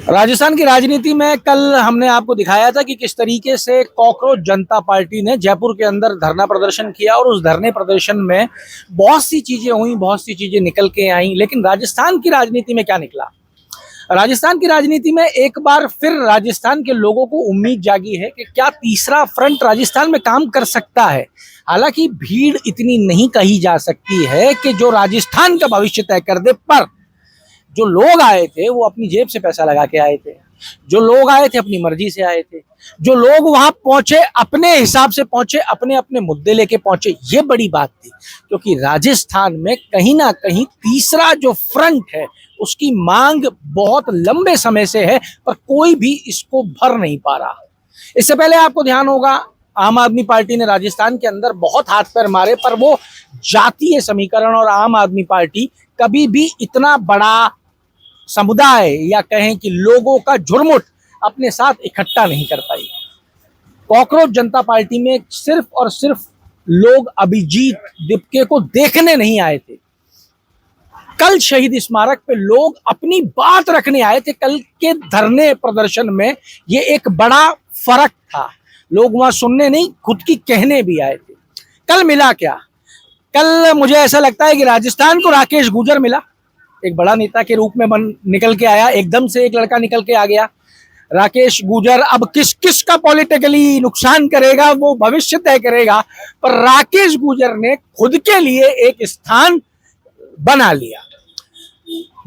राजस्थान की राजनीति में कल हमने आपको दिखाया था कि किस तरीके से कॉकरोच जनता पार्टी ने जयपुर के अंदर धरना प्रदर्शन किया और उस धरने प्रदर्शन में बहुत सी चीजें हुई, बहुत सी चीजें निकल के आई। लेकिन राजस्थान की राजनीति में क्या निकला? राजस्थान की राजनीति में एक बार फिर राजस्थान के लोगों को उम्मीद जागी है कि क्या तीसरा फ्रंट राजस्थान में काम कर सकता है। हालांकि भीड़ इतनी नहीं कही जा सकती है कि जो राजस्थान का भविष्य तय कर दे, पर जो लोग आए थे वो अपनी जेब से पैसा लगा के आए थे, जो लोग आए थे अपनी मर्जी से आए थे, जो लोग वहां पहुंचे अपने हिसाब से पहुंचे, अपने अपने मुद्दे लेके पहुंचे। ये बड़ी बात थी, क्योंकि राजस्थान में कहीं ना कहीं तीसरा जो फ्रंट है उसकी मांग बहुत लंबे समय से है, पर कोई भी इसको भर नहीं पा रहा। इससे पहले आपको ध्यान होगा, आम आदमी पार्टी ने राजस्थान के अंदर बहुत हाथ पैर मारे, पर वो जातीय समीकरण और आम आदमी पार्टी कभी भी इतना बड़ा समुदाय या कहें कि लोगों का झुरमुट अपने साथ इकट्ठा नहीं कर पाई। कॉकरोच जनता पार्टी में सिर्फ और सिर्फ लोग अभिजीत दिपके को देखने नहीं आए थे। कल शहीद स्मारक पे लोग अपनी बात रखने आए थे। कल के धरने प्रदर्शन में ये एक बड़ा फर्क था। लोग वहां सुनने नहीं, खुद की कहने भी आए थे। कल मिला क्या? कल मुझे ऐसा लगता है कि राजस्थान को राकेश गुर्जर मिला, एक बड़ा नेता के रूप में निकल के आया। एकदम से एक लड़का निकल के आ गया। राकेश गुर्जर अब किस किस का पॉलिटिकली नुकसान करेगा वो भविष्य तय करेगा, पर राकेश गुर्जर ने खुद के लिए एक स्थान बना लिया।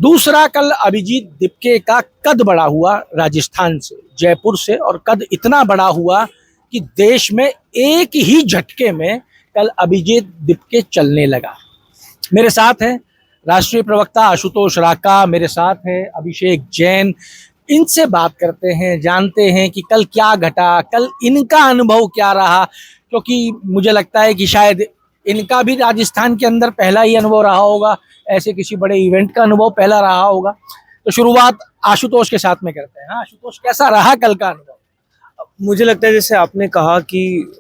दूसरा, कल अभिजीत दिपके का कद बड़ा हुआ राजस्थान से, जयपुर से, और कद इतना बड़ा हुआ कि देश में एक ही झटके में कल अभिजीत दिपके चलने लगा। मेरे साथ हैं राष्ट्रीय प्रवक्ता आशुतोष राका, मेरे साथ है अभिषेक जैन। इनसे बात करते हैं, जानते हैं कि कल क्या घटा, कल इनका अनुभव क्या रहा, क्योंकि मुझे लगता है कि शायद इनका भी राजस्थान के अंदर पहला ही अनुभव रहा होगा, ऐसे किसी बड़े इवेंट का अनुभव पहला रहा होगा। तो शुरुआत आशुतोष के साथ में करते हैं। हाँ आशुतोष, कैसा रहा कल का अनुभव? मुझे लगता है जैसे आपने कहा कि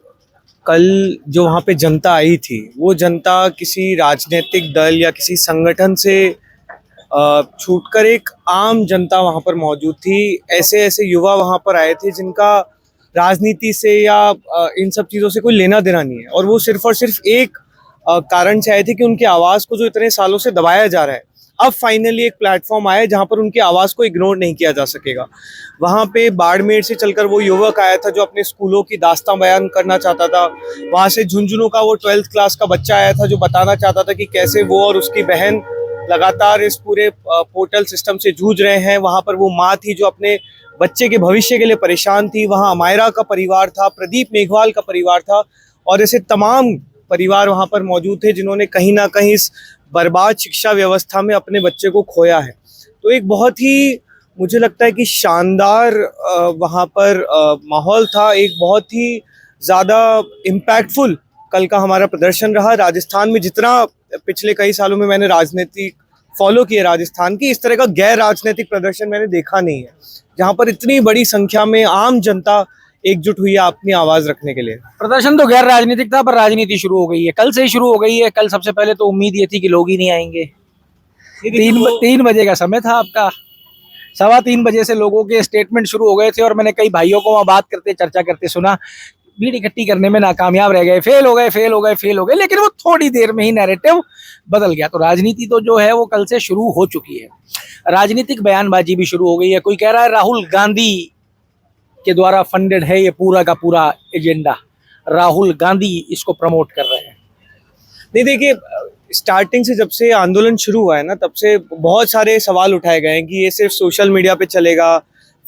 कल जो वहाँ पे जनता आई थी, वो जनता किसी राजनीतिक दल या किसी संगठन से छूटकर एक आम जनता वहाँ पर मौजूद थी। ऐसे ऐसे युवा वहाँ पर आए थे जिनका राजनीति से या इन सब चीज़ों से कोई लेना देना नहीं है, और वो सिर्फ और सिर्फ एक कारण से आए थे कि उनकी आवाज़ को जो इतने सालों से दबाया जा रहा है, अब फाइनली एक प्लेटफॉर्म आया जहाँ पर उनकी आवाज़ को इग्नोर नहीं किया जा सकेगा। वहाँ पे बाड़मेर से चलकर वो युवक आया था जो अपने स्कूलों की दास्तां बयान करना चाहता था। वहाँ से झुंझुनू का वो 12th क्लास का बच्चा आया था जो बताना चाहता था कि कैसे वो और उसकी बहन लगातार इस पूरे पोर्टल सिस्टम से जूझ रहे हैं। वहाँ पर वो माँ थी जो अपने बच्चे के भविष्य के लिए परेशान थी। वहाँ अमायरा का परिवार था, प्रदीप मेघवाल का परिवार था, और ऐसे तमाम परिवार वहाँ पर मौजूद थे जिन्होंने कहीं ना कहीं इस बर्बाद शिक्षा व्यवस्था में अपने बच्चे को खोया है। तो एक बहुत ही, मुझे लगता है कि शानदार वहाँ पर माहौल था। एक बहुत ही ज़्यादा इम्पैक्टफुल कल का हमारा प्रदर्शन रहा। राजस्थान में जितना पिछले कई सालों में मैंने राजनीति फॉलो की है राजस्थान की, इस तरह का गैर राजनीतिक प्रदर्शन मैंने देखा नहीं है, जहाँ पर इतनी बड़ी संख्या में आम जनता एकजुट हुई है अपनी आवाज रखने के लिए। प्रदर्शन तो गैर राजनीतिक था, पर राजनीति शुरू हो गई है, कल से ही शुरू हो गई है। कल सबसे पहले तो उम्मीद ये थी कि लोग ही नहीं आएंगे। 3 बजे का समय था आपका, 3:15 बजे से लोगों के स्टेटमेंट शुरू हो गए थे, और मैंने कई भाइयों को वहाँ बात करते, चर्चा करते सुना। भीड़ इकट्ठी करने में नाकामयाब रह गए, फेल हो गए, लेकिन वो थोड़ी देर में ही नैरेटिव बदल गया। तो राजनीति तो जो है वो कल से शुरू हो चुकी है। राजनीतिक बयानबाजी भी शुरू हो गई है। कोई कह रहा है राहुल गांधी के द्वारा फंडेड है ये पूरा का पूरा एजेंडा, राहुल गांधी इसको प्रमोट कर रहे हैं। नहीं, देखिए, स्टार्टिंग से जब से आंदोलन शुरू हुआ है ना, तब से बहुत सारे सवाल उठाए गए हैं कि ये सिर्फ सोशल मीडिया पे चलेगा।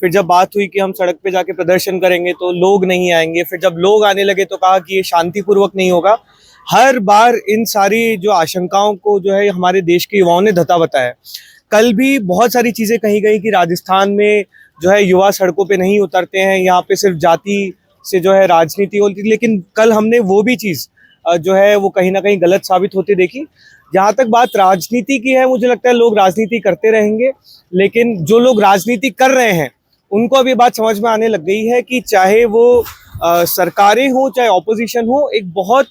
फिर जब बात हुई कि हम सड़क पे जाके प्रदर्शन करेंगे तो लोग नहीं आएंगे। फिर जब लोग आने लगे तो कहा कि ये शांतिपूर्वक नहीं होगा। हर बार इन सारी जो आशंकाओं को जो है हमारे देश के युवाओं ने धता बताया। कल भी बहुत सारी चीज़ें कही गई कि राजस्थान में जो है युवा सड़कों पे नहीं उतरते हैं, यहाँ पे सिर्फ जाति से जो है राजनीति होती है। लेकिन कल हमने वो भी चीज़ जो है वो कहीं ना कहीं गलत साबित होती देखी। जहाँ तक बात राजनीति की है, मुझे लगता है लोग राजनीति करते रहेंगे, लेकिन जो लोग राजनीति कर रहे हैं उनको अभी बात समझ में आने लग गई है कि चाहे वो सरकारें हो चाहे ऑपोजिशन हो, एक बहुत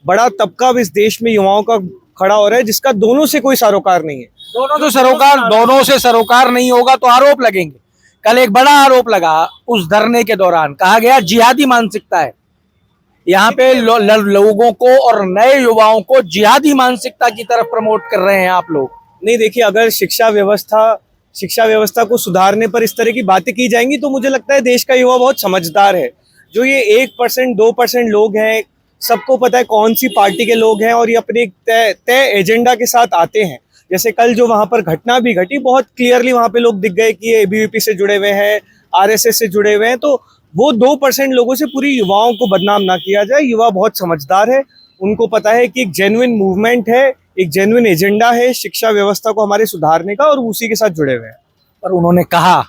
बड़ा तबका अब इस देश में युवाओं का खड़ा हो रहा है जिसका दोनों से कोई सरोकार नहीं है। दोनों से सरोकार नहीं होगा तो आरोप लगेंगे कल एक बड़ा आरोप लगा उस धरने के दौरान, कहा गया जिहादी मानसिकता है यहाँ पे लोगों को और नए युवाओं को जिहादी मानसिकता की तरफ प्रमोट कर रहे हैं आप लोग। नहीं देखिए, अगर शिक्षा व्यवस्था को सुधारने पर इस तरह की बातें की जाएंगी तो मुझे लगता है देश का युवा बहुत समझदार है। जो ये 1% 2% लोग हैं, सबको पता है कौन सी पार्टी के लोग हैं और ये अपने एक तय एजेंडा के साथ आते हैं। जैसे कल जो वहां पर घटना भी घटी, बहुत क्लियरली वहां पे लोग दिख गए कि ये एबीवीपी से जुड़े हुए हैं, आरएसएस से जुड़े हुए हैं। तो वो 2% लोगों से पूरी युवाओं को बदनाम ना किया जाए। युवा बहुत समझदार है, उनको पता है कि एक जेन्युइन मूवमेंट है, एक जेन्युइन एजेंडा है शिक्षा व्यवस्था को हमारे सुधारने का, और उसी के साथ जुड़े हुए हैं। पर उन्होंने कहा,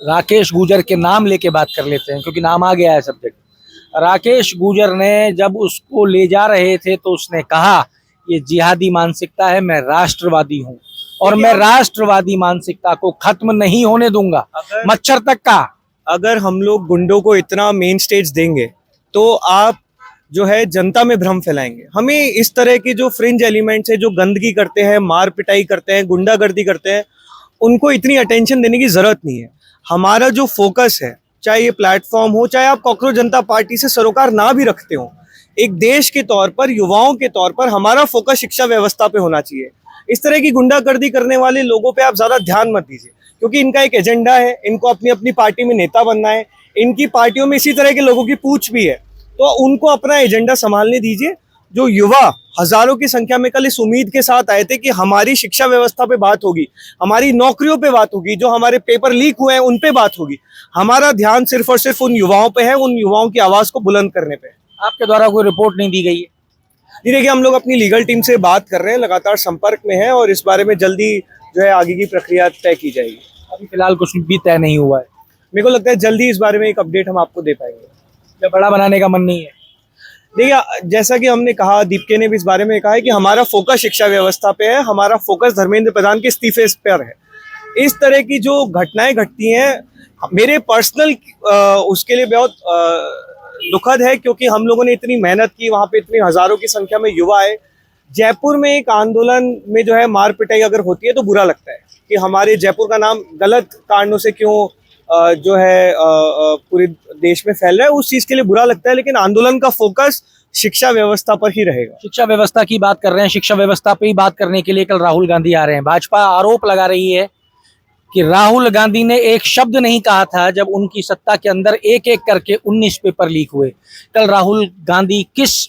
राकेश गुर्जर के नाम लेके बात कर लेते हैं क्योंकि नाम आ गया है सब जगह। राकेश गुर्जर ने जब उसको ले जा रहे थे तो उसने कहा ये जिहादी मानसिकता है, मैं राष्ट्रवादी हूं और मैं राष्ट्रवादी मानसिकता को खत्म नहीं होने दूंगा, मच्छर तक का। अगर हम लोग गुंडों को इतना मेन स्टेज देंगे तो आप जो है जनता में भ्रम फैलाएंगे। हमें इस तरह के जो फ्रिंज एलिमेंट्स है, जो गंदगी करते हैं, मार पिटाई करते हैं, गुंडागर्दी करते हैं, उनको इतनी अटेंशन देने की जरूरत नहीं है। हमारा जो फोकस है, चाहे ये प्लेटफॉर्म हो, चाहे आप कॉकरोच जनता पार्टी से सरोकार ना भी रखते हो, एक देश के तौर पर, युवाओं के तौर पर हमारा फोकस शिक्षा व्यवस्था पे होना चाहिए। इस तरह की गुंडागर्दी करने वाले लोगों पे आप ज्यादा ध्यान मत दीजिए, क्योंकि इनका एक एजेंडा है, इनको अपनी अपनी पार्टी में नेता बनना है। इनकी पार्टियों में इसी तरह के लोगों की पूछ भी है, तो उनको अपना एजेंडा संभालने दीजिए। जो युवा हजारों की संख्या में कल इस उम्मीद के साथ आए थे कि हमारी शिक्षा व्यवस्था पे बात होगी, हमारी नौकरियों पे बात होगी, जो हमारे पेपर लीक हुए हैं उन पे बात होगी, हमारा ध्यान सिर्फ और सिर्फ उन युवाओं पे है, उन युवाओं की आवाज को बुलंद करने पे है। आपके द्वारा कोई रिपोर्ट नहीं दी गई है? जी देखिए, हम लोग अपनी लीगल टीम से बात कर रहे हैं, लगातार संपर्क में है, और इस बारे में जल्दी जो है आगे की प्रक्रिया तय की जाएगी। अभी फिलहाल कुछ भी तय नहीं हुआ है। मेरे को लगता है जल्दी इस बारे में एक अपडेट हम आपको दे पाएंगे। या बड़ा बनाने का मन नहीं है? देखिए, जैसा कि हमने कहा, दीपके ने भी इस बारे में कहा है कि हमारा फोकस शिक्षा व्यवस्था पे है, हमारा फोकस धर्मेंद्र प्रधान के इस्तीफे पर है। इस तरह की जो घटनाएं घटती हैं, मेरे पर्सनल उसके लिए बहुत दुखद है, क्योंकि हम लोगों ने इतनी मेहनत की, वहाँ पे इतनी हजारों की संख्या में युवा आए। जयपुर में एक आंदोलन में जो है मार पिटाई अगर होती है तो बुरा लगता है कि हमारे जयपुर का नाम गलत कारणों से क्यों जो है पूरे देश में फैल रहा है, उस चीज के लिए बुरा लगता है। लेकिन आंदोलन का फोकस शिक्षा व्यवस्था पर ही रहेगा। शिक्षा व्यवस्था की बात कर रहे हैं, शिक्षा व्यवस्था पे ही बात करने के लिए कल राहुल गांधी आ रहे हैं। भाजपा आरोप लगा रही है कि राहुल गांधी ने एक शब्द नहीं कहा था जब उनकी सत्ता के अंदर एक एक करके 19 पेपर लीक हुए। कल राहुल गांधी किस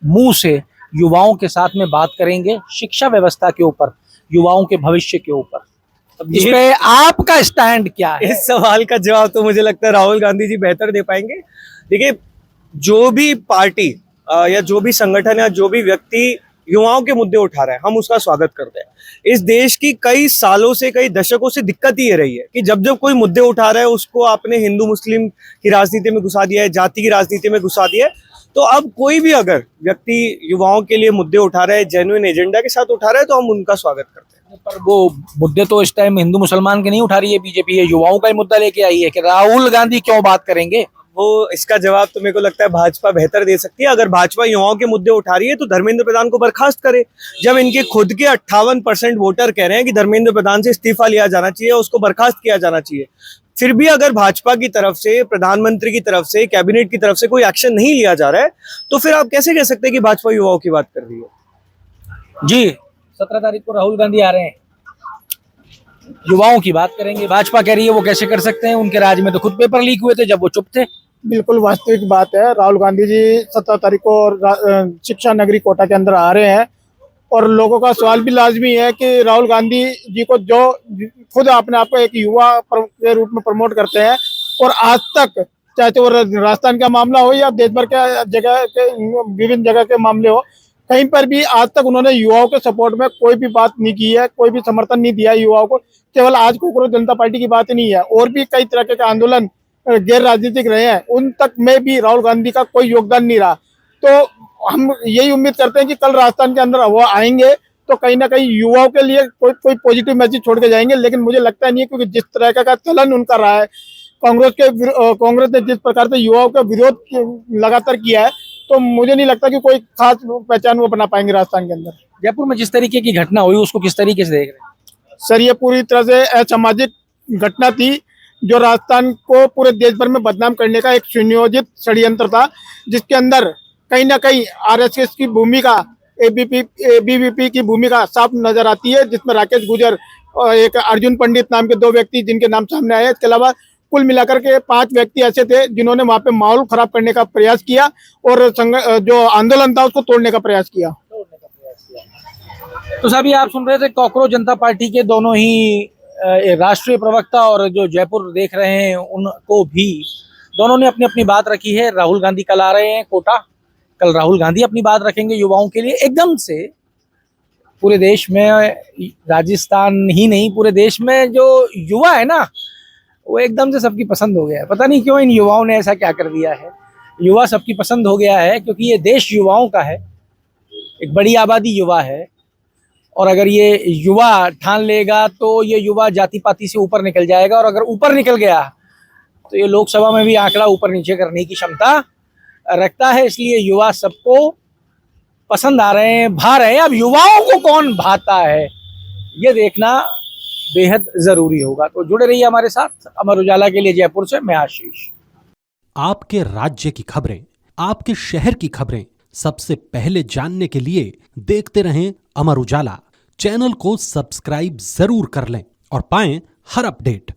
मुंह से युवाओं के साथ में बात करेंगे शिक्षा व्यवस्था के ऊपर, युवाओं के भविष्य के ऊपर? इस पे आपका स्टैंड क्या है? इस सवाल का जवाब तो मुझे लगता है राहुल गांधी जी बेहतर दे पाएंगे। देखिए, जो भी पार्टी या जो भी संगठन या जो भी व्यक्ति युवाओं के मुद्दे उठा रहा है, हम उसका स्वागत करते हैं। इस देश की कई सालों से, कई दशकों से दिक्कत ही ये रही है कि जब जब कोई मुद्दे उठा रहा है, उसको आपने हिंदू मुस्लिम की राजनीति में घुसा दिया है, जाति की राजनीति में घुसा दिया है। तो अब कोई भी अगर व्यक्ति युवाओं के लिए मुद्दे उठा रहा है, जेन्युइन एजेंडा के साथ उठा रहा है, तो हम उनका स्वागत करते हैं। पर वो मुद्दे तो इस टाइम हिंदू मुसलमान के नहीं उठा रही है बीजेपी, ये युवाओं का ही मुद्दा लेके आई है कि राहुल गांधी क्यों बात करेंगे। वो इसका जवाब तो मेरे को लगता है भाजपा बेहतर दे सकती है। अगर भाजपा युवाओं के मुद्दे उठा रही है तो धर्मेंद्र प्रधान को बर्खास्त करे। जब इनके खुद के 58% वोटर कह रहे हैं कि धर्मेंद्र प्रधान से इस्तीफा लिया जाना चाहिए, उसको बर्खास्त किया जाना चाहिए, फिर भी अगर भाजपा की तरफ से, प्रधानमंत्री की तरफ से, कैबिनेट की तरफ से कोई एक्शन नहीं लिया जा रहा है, तो फिर आप कैसे कह सकते हैं कि भाजपा युवाओं की बात कर रही है? जी 17 तारीख को राहुल गांधी आ रहे हैं, युवाओं की बात करेंगे। भाजपा कह रही है वो कैसे कर सकते हैं, उनके राज्य में तो खुद पेपर लीक हुए थे जब वो चुप थे। बिल्कुल वास्तविक बात है। राहुल गांधी जी 17 तारीख को शिक्षा नगरी कोटा के अंदर आ रहे हैं, और लोगों का सवाल भी लाजमी है कि राहुल गांधी जी को जो खुद अपने आप को एक युवा के रूप में प्रमोट करते हैं, और आज तक चाहे तो वो राजस्थान का मामला हो या देश भर के जगह के विभिन्न जगह के मामले हो, कहीं पर भी आज तक उन्होंने युवाओं के सपोर्ट में कोई भी बात नहीं की है, कोई भी समर्थन नहीं दिया है युवाओं को। केवल आज कॉकरोच जनता पार्टी की बात ही नहीं है, और भी कई तरह के आंदोलन गैर राजनीतिक रहे हैं, उन तक में भी राहुल गांधी का कोई योगदान नहीं रहा। तो हम यही उम्मीद करते हैं कि कल राजस्थान के अंदर वो आएंगे तो कहीं ना कहीं युवाओं के लिए कोई पॉजिटिव मैसेज छोड़ के जाएंगे। लेकिन मुझे लगता नहीं है, क्योंकि जिस तरह का चलन उनका रहा है, कांग्रेस ने जिस प्रकार से युवाओं का विरोध लगातार किया है, तो मुझे नहीं लगता कि कोई खास पहचान वो बना पाएंगे राजस्थान के अंदर। जयपुर में जिस तरीके की घटना हुई उसको किस तरीके से देख रहे हैं? सर, ये पूरी तरह से असामाजिक घटना थी, जो राजस्थान को पूरे देश भर में बदनाम करने का एक सुनियोजित षड्यंत्र था, जिसके अंदर कहीं ना कहीं आरएसएस की भूमिका, एबीवीपी की भूमिका साफ नजर आती है, जिसमें राकेश गुर्जर और एक अर्जुन पंडित नाम के 2 व्यक्ति जिनके नाम सामने आए। इसके अलावा कुल मिलाकर के 5 व्यक्ति ऐसे थे जिन्होंने वहां पे माहौल खराब करने का प्रयास किया और जो आंदोलन था उसको तोड़ने का प्रयास किया। तो साहब ये आप सुन रहे थे कॉकरोच जनता पार्टी के दोनों ही राष्ट्रीय प्रवक्ता और जो जयपुर देख रहे हैं उनको भी, दोनों ने अपनी अपनी बात रखी है। राहुल गांधी कल आ रहे हैं कोटा, कल राहुल गांधी अपनी बात रखेंगे युवाओं के लिए। एकदम से पूरे देश में, राजस्थान ही नहीं पूरे देश में जो युवा है ना, वो एकदम से सबकी पसंद हो गया है। पता नहीं क्यों इन युवाओं ने ऐसा क्या कर दिया है। युवा सबकी पसंद हो गया है क्योंकि ये देश युवाओं का है, एक बड़ी आबादी युवा है। और अगर ये युवा ठान लेगा तो ये युवा जाति पाति से ऊपर निकल जाएगा, और अगर ऊपर निकल गया तो ये लोकसभा में भी आंकड़ा ऊपर नीचे करने की क्षमता रखता है। इसलिए युवा सबको पसंद आ रहे हैं, भा रहे हैं। अब युवाओं को कौन भाता है ये देखना बेहद जरूरी होगा। तो जुड़े रहिए हमारे साथ। अमर उजाला के लिए जयपुर से मैं आशीष। आपके राज्य की खबरें, आपके शहर की खबरें सबसे पहले जानने के लिए देखते रहें अमर उजाला। चैनल को सब्सक्राइब जरूर कर लें और पाएं हर अपडेट।